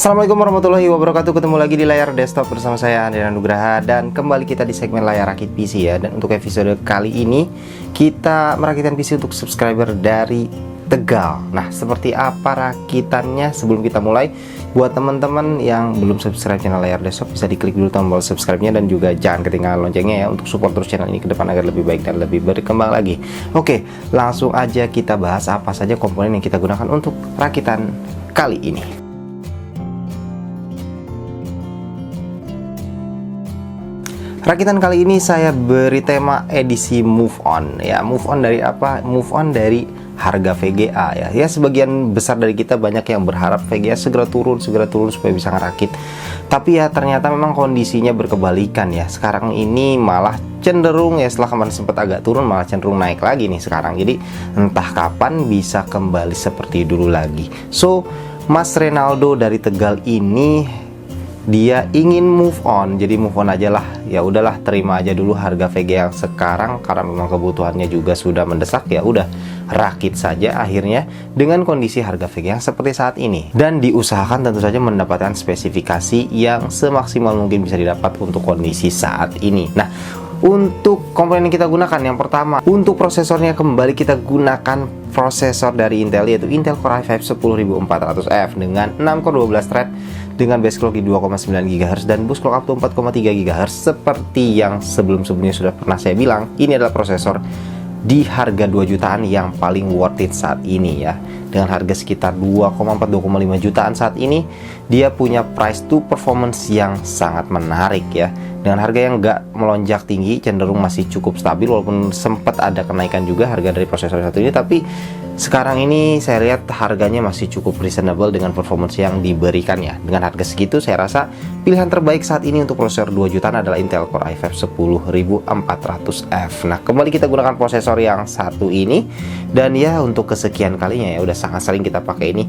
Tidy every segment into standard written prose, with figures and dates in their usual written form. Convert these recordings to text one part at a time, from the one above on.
Assalamualaikum warahmatullahi wabarakatuh. Ketemu lagi di layar desktop bersama saya Andrian Nugraha. Dan kembali kita di segmen layar rakit PC ya. Dan untuk episode kali ini kita merakitkan PC untuk subscriber dari Tegal. Nah, seperti apa rakitannya? Sebelum kita mulai, buat teman-teman yang belum subscribe channel layar desktop, bisa diklik dulu tombol subscribe-nya. Dan juga jangan ketinggalan loncengnya ya, untuk support terus channel ini ke depan agar lebih baik dan lebih berkembang lagi. Oke, langsung aja kita bahas apa saja komponen yang kita gunakan untuk rakitan kali ini. Rakitan kali ini saya beri tema edisi move on ya. Move on dari apa? Move on dari harga VGA ya. Ya, sebagian besar dari kita banyak yang berharap VGA segera turun supaya bisa ngerakit. Tapi ya ternyata memang kondisinya berkebalikan ya. Sekarang ini malah cenderung ya, setelah kemarin sempat agak turun malah cenderung naik lagi nih sekarang. Jadi entah kapan bisa kembali seperti dulu lagi. So, Mas Renaldo dari Tegal ini dia ingin move on, jadi move on aja lah. Ya udahlah, terima aja dulu harga VGA yang sekarang karena memang kebutuhannya juga sudah mendesak. Ya udah, rakit saja akhirnya dengan kondisi harga VGA yang seperti saat ini. Dan diusahakan tentu saja mendapatkan spesifikasi yang semaksimal mungkin bisa didapat untuk kondisi saat ini. Nah, untuk komponen yang kita gunakan, yang pertama untuk prosesornya kembali kita gunakan prosesor dari Intel, yaitu Intel Core i5 10400F dengan 6 core 12 thread dengan base clock di 2,9 GHz dan boost clock up to 4,3 GHz. Seperti yang sebelum-sebelumnya sudah pernah saya bilang, ini adalah prosesor di harga 2 jutaan yang paling worth it saat ini ya. Dengan harga sekitar 2,4-2,5 jutaan saat ini, dia punya price to performance yang sangat menarik ya. Dengan harga yang nggak melonjak tinggi, cenderung masih cukup stabil, walaupun sempat ada kenaikan juga harga dari prosesor satu ini. Tapi sekarang ini saya lihat harganya masih cukup reasonable dengan performance yang diberikan ya. Dengan harga segitu saya rasa pilihan terbaik saat ini untuk prosesor 2 jutaan adalah Intel Core i5 10400F. Nah, kembali kita gunakan prosesor yang satu ini. Dan ya, untuk kesekian kalinya ya, udah sangat sering kita pakai ini.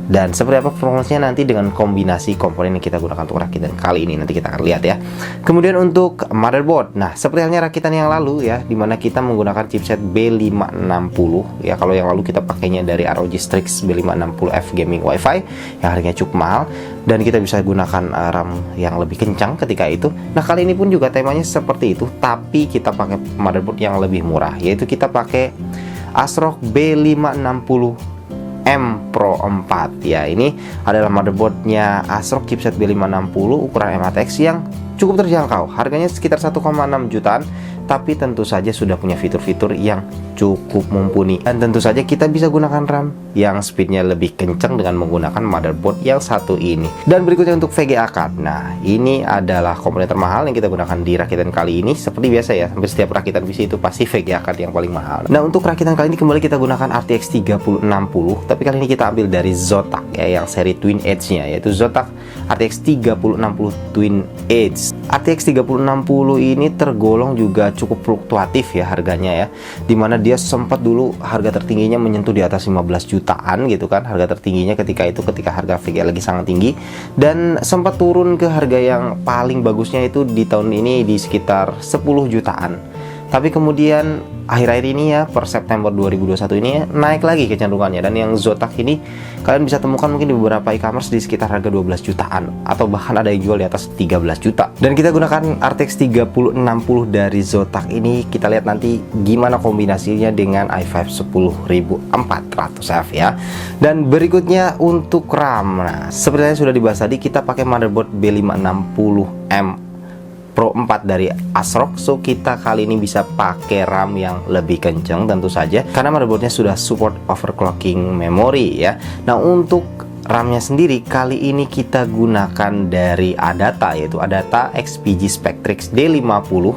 Dan seperti apa performanya nanti dengan kombinasi komponen yang kita gunakan untuk rakitan kali ini, nanti kita akan lihat ya. Kemudian untuk motherboard, nah seperti halnya rakitan yang lalu ya, dimana kita menggunakan chipset B560 ya. Kalau yang lalu kita pakainya dari ROG Strix B560F Gaming Wi-Fi yang harganya cukup mahal, dan kita bisa gunakan RAM yang lebih kencang ketika itu. Nah, kali ini pun juga temanya seperti itu, tapi kita pakai motherboard yang lebih murah, yaitu kita pakai ASRock B560 M Pro 4 ya. Ini adalah motherboardnya ASRock chipset B560 ukuran M.ATX yang cukup terjangkau. Harganya sekitar 1,6 jutaan, tapi tentu saja sudah punya fitur-fitur yang cukup mumpuni. Dan tentu saja kita bisa gunakan RAM yang speednya lebih kencang dengan menggunakan motherboard yang satu ini. Dan berikutnya untuk VGA card. Nah, ini adalah komponen termahal yang kita gunakan di rakitan kali ini. Seperti biasa ya, hampir setiap rakitan PC itu pasti VGA card yang paling mahal. Nah, untuk rakitan kali ini kembali kita gunakan RTX 3060, tapi kali ini kita ambil dari Zotac ya, yang seri Twin Edge-nya, yaitu Zotac RTX 3060 Twin Edge. RTX 3060 ini tergolong juga cukup fluktuatif ya harganya ya, dimana dia sempat dulu harga tertingginya menyentuh di atas 15 jutaan gitu kan, harga tertingginya ketika harga VGA lagi sangat tinggi, dan sempat turun ke harga yang paling bagusnya itu di tahun ini di sekitar 10 jutaan. Tapi kemudian akhir-akhir ini ya, per September 2021 ini ya, naik lagi kecenderungannya. Dan yang Zotac ini kalian bisa temukan mungkin di beberapa e-commerce di sekitar harga 12 jutaan, atau bahkan ada yang jual di atas 13 juta. Dan kita gunakan RTX 3060 dari Zotac ini. Kita lihat nanti gimana kombinasinya dengan i5 10400F ya. Dan berikutnya untuk RAM. Nah, seperti yang sudah dibahas tadi, kita pakai motherboard B560M Pro 4 dari ASRock. So kita kali ini bisa pakai RAM yang lebih kencang tentu saja, karena motherboardnya sudah support overclocking memori ya. Nah, untuk RAM-nya sendiri kali ini kita gunakan dari Adata, yaitu Adata XPG Spectrix D50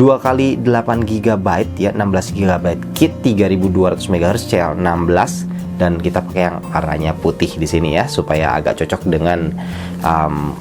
2x8 GB ya, 16 GB kit 3200 MHz CL16. Dan kita pakai yang warnanya putih di sini ya, supaya agak cocok dengan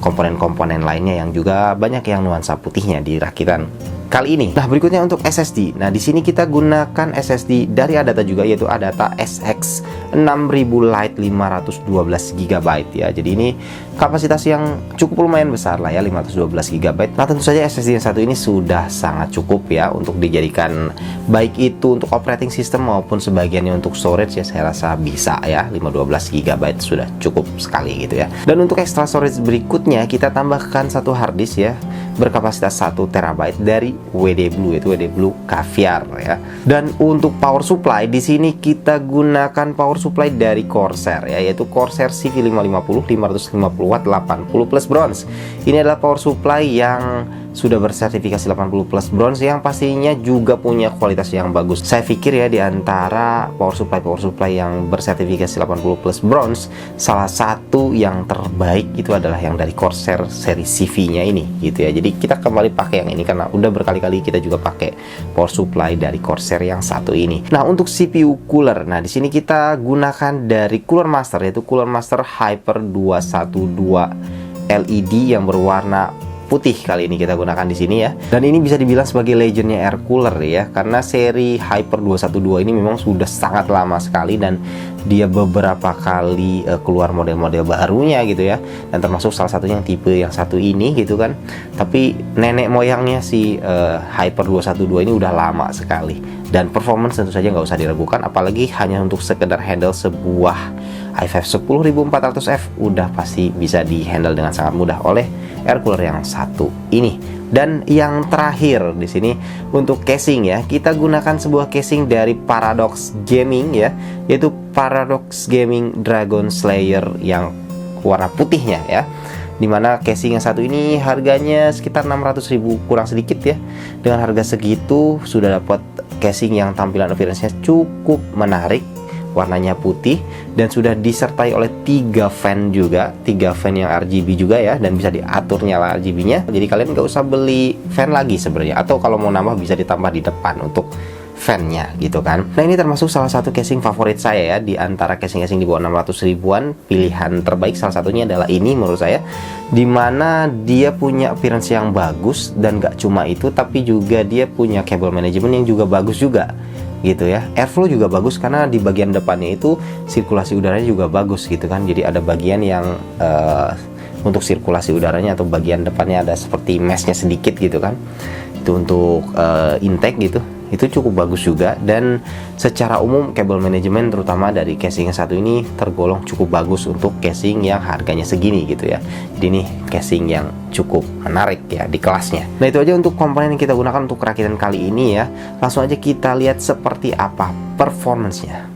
komponen-komponen lainnya yang juga banyak yang nuansa putihnya di rakitan kali ini. Nah, berikutnya untuk SSD. Nah, di sini kita gunakan SSD dari Adata juga, yaitu Adata SX 6000 Lite 512 GB ya. Jadi ini kapasitas yang cukup lumayan besar lah ya, 512 GB. Nah, tentu saja SSD yang satu ini sudah sangat cukup ya untuk dijadikan baik itu untuk operating system maupun sebagiannya untuk storage ya, saya rasa bisa ya, 512 GB sudah cukup sekali gitu ya. Dan untuk extra storage berikutnya kita tambahkan satu hard disk ya, berkapasitas 1 TB dari WD Blue, yaitu WD Blue Caviar ya. Dan untuk power supply di sini kita gunakan power supply dari Corsair ya, yaitu Corsair CV550 550 watt 80 plus bronze. Ini adalah power supply yang sudah bersertifikasi 80 plus bronze, yang pastinya juga punya kualitas yang bagus. Saya pikir ya, di antara power supply yang bersertifikasi 80 plus bronze, salah satu yang terbaik itu adalah yang dari Corsair seri CV-nya ini gitu ya. Jadi kita kembali pakai yang ini karena udah berkali-kali kita juga pakai power supply dari Corsair yang satu ini. Nah, untuk CPU cooler, nah di sini kita gunakan dari Cooler Master, yaitu Cooler Master Hyper 212 LED yang berwarna putih. Kali ini kita gunakan di sini ya. Dan ini bisa dibilang sebagai legendnya air cooler ya, karena seri Hyper 212 ini memang sudah sangat lama sekali dan dia beberapa kali keluar model-model barunya gitu ya. Dan termasuk salah satunya yang tipe yang satu ini gitu kan. Tapi nenek moyangnya si Hyper 212 ini udah lama sekali. Dan performance tentu saja nggak usah diragukan, apalagi hanya untuk sekedar handle sebuah i5 10400F udah pasti bisa di-handle dengan sangat mudah oleh air cooler yang satu ini. Dan yang terakhir di sini untuk casing ya, kita gunakan sebuah casing dari Paradox Gaming ya, yaitu Paradox Gaming Dragon Slayer yang warna putihnya ya. Dimana casing yang satu ini harganya sekitar 600.000 kurang sedikit ya. Dengan harga segitu sudah dapat casing yang tampilan appearance-nya cukup menarik, warnanya putih dan sudah disertai oleh 3 fan juga, 3 fan yang RGB juga ya, dan bisa diatur nyala RGB-nya. Jadi kalian nggak usah beli fan lagi sebenarnya, atau kalau mau nambah bisa ditambah di depan untuk fan-nya gitu kan. Nah, ini termasuk salah satu casing favorit saya ya, di antara casing-casing di bawah 600 ribuan. Pilihan terbaik salah satunya adalah ini menurut saya, dimana dia punya appearance yang bagus, dan gak cuma itu tapi juga dia punya cable management yang juga bagus juga gitu ya. Airflow juga bagus karena di bagian depannya itu sirkulasi udaranya juga bagus gitu kan. Jadi ada bagian yang untuk sirkulasi udaranya, atau bagian depannya ada seperti meshnya sedikit gitu kan. Itu untuk intake gitu. Itu cukup bagus juga. Dan secara umum cable management terutama dari casing yang satu ini tergolong cukup bagus untuk casing yang harganya segini gitu ya. Jadi ini casing yang cukup menarik ya di kelasnya. Nah, itu aja untuk komponen yang kita gunakan untuk rakitan kali ini ya. Langsung aja kita lihat seperti apa performance-nya.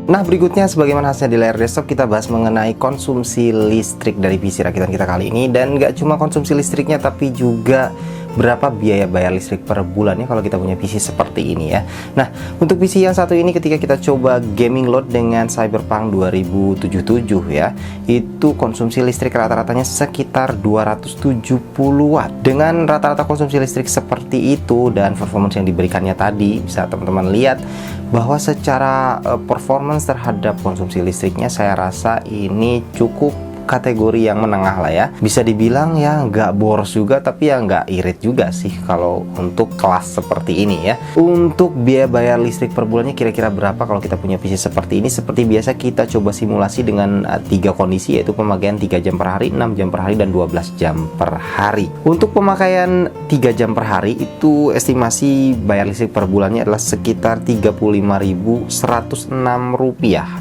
Nah, berikutnya sebagaimana khasnya di layar desktop, kita bahas mengenai konsumsi listrik dari PC rakitan kita kali ini. Dan nggak cuma konsumsi listriknya, tapi juga berapa biaya bayar listrik per bulannya kalau kita punya PC seperti ini ya. Nah, untuk PC yang satu ini ketika kita coba gaming load dengan Cyberpunk 2077 ya, itu konsumsi listrik rata-ratanya sekitar 270 watt. Dengan rata-rata konsumsi listrik seperti itu dan performance yang diberikannya tadi, bisa teman-teman lihat bahwa secara performance terhadap konsumsi listriknya saya rasa ini cukup kategori yang menengah lah ya. Bisa dibilang ya nggak boros juga, tapi ya nggak irit juga sih kalau untuk kelas seperti ini ya. Untuk biaya bayar listrik per bulannya kira-kira berapa kalau kita punya PC seperti ini? Seperti biasa kita coba simulasi dengan 3 kondisi, yaitu pemakaian 3 jam per hari, 6 jam per hari, dan 12 jam per hari. Untuk pemakaian 3 jam per hari itu estimasi bayar listrik per bulannya adalah sekitar Rp35.106.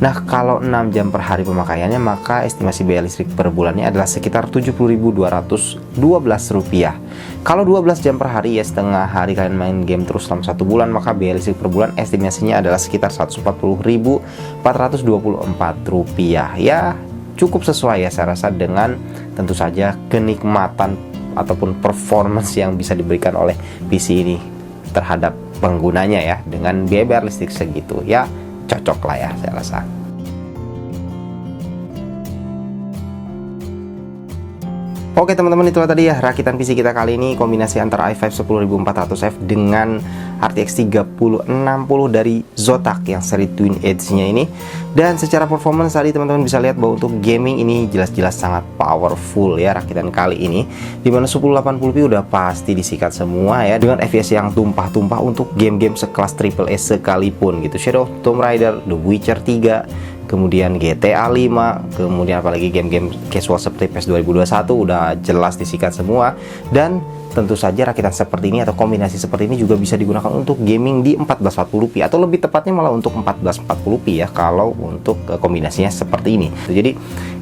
Nah, kalau 6 jam per hari pemakaiannya, maka estimasi bayar listrik per bulannya adalah sekitar Rp70.212. Kalau 12 jam per hari ya, setengah hari kalian main game terus selama 1 bulan, maka biaya listrik per bulan estimasinya adalah sekitar Rp140.424. Ya, cukup sesuai ya saya rasa dengan tentu saja kenikmatan ataupun performance yang bisa diberikan oleh PC ini terhadap penggunanya ya. Dengan biaya bayar listrik segitu ya cocok lah ya saya rasa. Oke teman-teman, itulah tadi ya rakitan PC kita kali ini, kombinasi antara i5 10400F dengan RTX 3060 dari Zotac yang seri Twin Edge-nya ini. Dan secara performance tadi teman-teman bisa lihat bahwa untuk gaming ini jelas-jelas sangat powerful ya rakitan kali ini, dimana 1080p udah pasti disikat semua ya, dengan FPS yang tumpah-tumpah untuk game-game sekelas AAA sekalipun gitu. Shadow of Tomb Raider, The Witcher 3, kemudian GTA 5, kemudian apalagi game-game casual seperti PES 2021 udah jelas disikat semua. Dan tentu saja rakitan seperti ini atau kombinasi seperti ini juga bisa digunakan untuk gaming di 1440p, atau lebih tepatnya malah untuk 1440p ya kalau untuk kombinasinya seperti ini. Jadi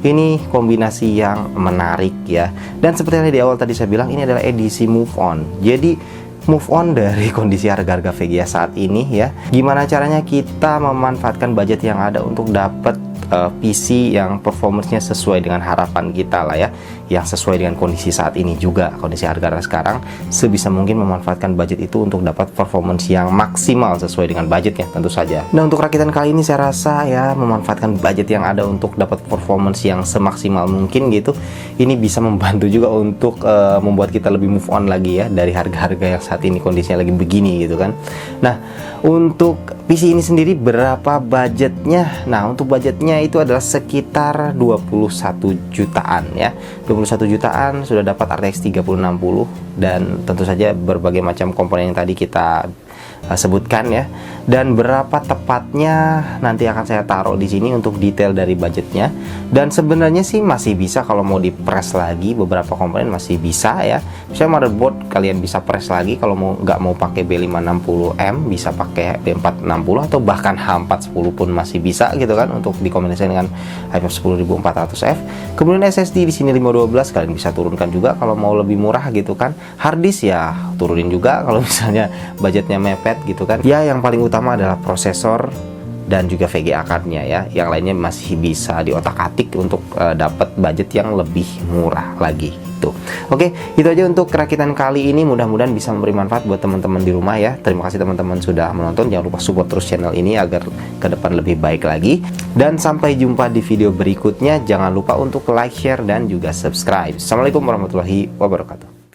ini kombinasi yang menarik ya. Dan seperti yang di awal tadi saya bilang, ini adalah edisi move on. Jadi move on dari kondisi harga-harga VGA saat ini ya. Gimana caranya kita memanfaatkan budget yang ada untuk dapat PC yang performance-nya sesuai dengan harapan kita lah ya, yang sesuai dengan kondisi saat ini juga, kondisi harga sekarang. Sebisa mungkin memanfaatkan budget itu untuk dapat performance yang maksimal sesuai dengan budgetnya tentu saja. Nah, untuk rakitan kali ini saya rasa ya memanfaatkan budget yang ada untuk dapat performance yang semaksimal mungkin gitu, ini bisa membantu juga untuk membuat kita lebih move on lagi ya dari harga-harga yang saat ini kondisinya lagi begini gitu kan. Nah, untuk PC ini sendiri berapa budgetnya? Nah, untuk budgetnya itu adalah sekitar 21 jutaan ya. 21 jutaan sudah dapat RTX 3060 dan tentu saja berbagai macam komponen yang tadi kita sebutkan ya. Dan berapa tepatnya nanti akan saya taruh di sini untuk detail dari budgetnya. Dan sebenarnya sih masih bisa kalau mau di press lagi beberapa komponen, masih bisa ya. Misalnya motherboard kalian bisa press lagi, kalau mau nggak mau pakai B560M bisa pakai B460 atau bahkan H410 pun masih bisa gitu kan untuk dikombinasikan dengan i5 10400F. Kemudian SSD di sini 512 kalian bisa turunkan juga kalau mau lebih murah gitu kan. Hard disk ya turunin juga kalau misalnya budgetnya mepet gitu kan. Ya, yang paling utama adalah prosesor dan juga VGA card-nya ya. Yang lainnya masih bisa diotak-atik untuk dapat budget yang lebih murah lagi gitu. Oke, itu aja untuk kerakitan kali ini. Mudah-mudahan bisa memberi manfaat buat teman-teman di rumah ya. Terima kasih teman-teman sudah menonton. Jangan lupa support terus channel ini agar ke depan lebih baik lagi. Dan sampai jumpa di video berikutnya. Jangan lupa untuk like, share, dan juga subscribe. Assalamualaikum warahmatullahi wabarakatuh.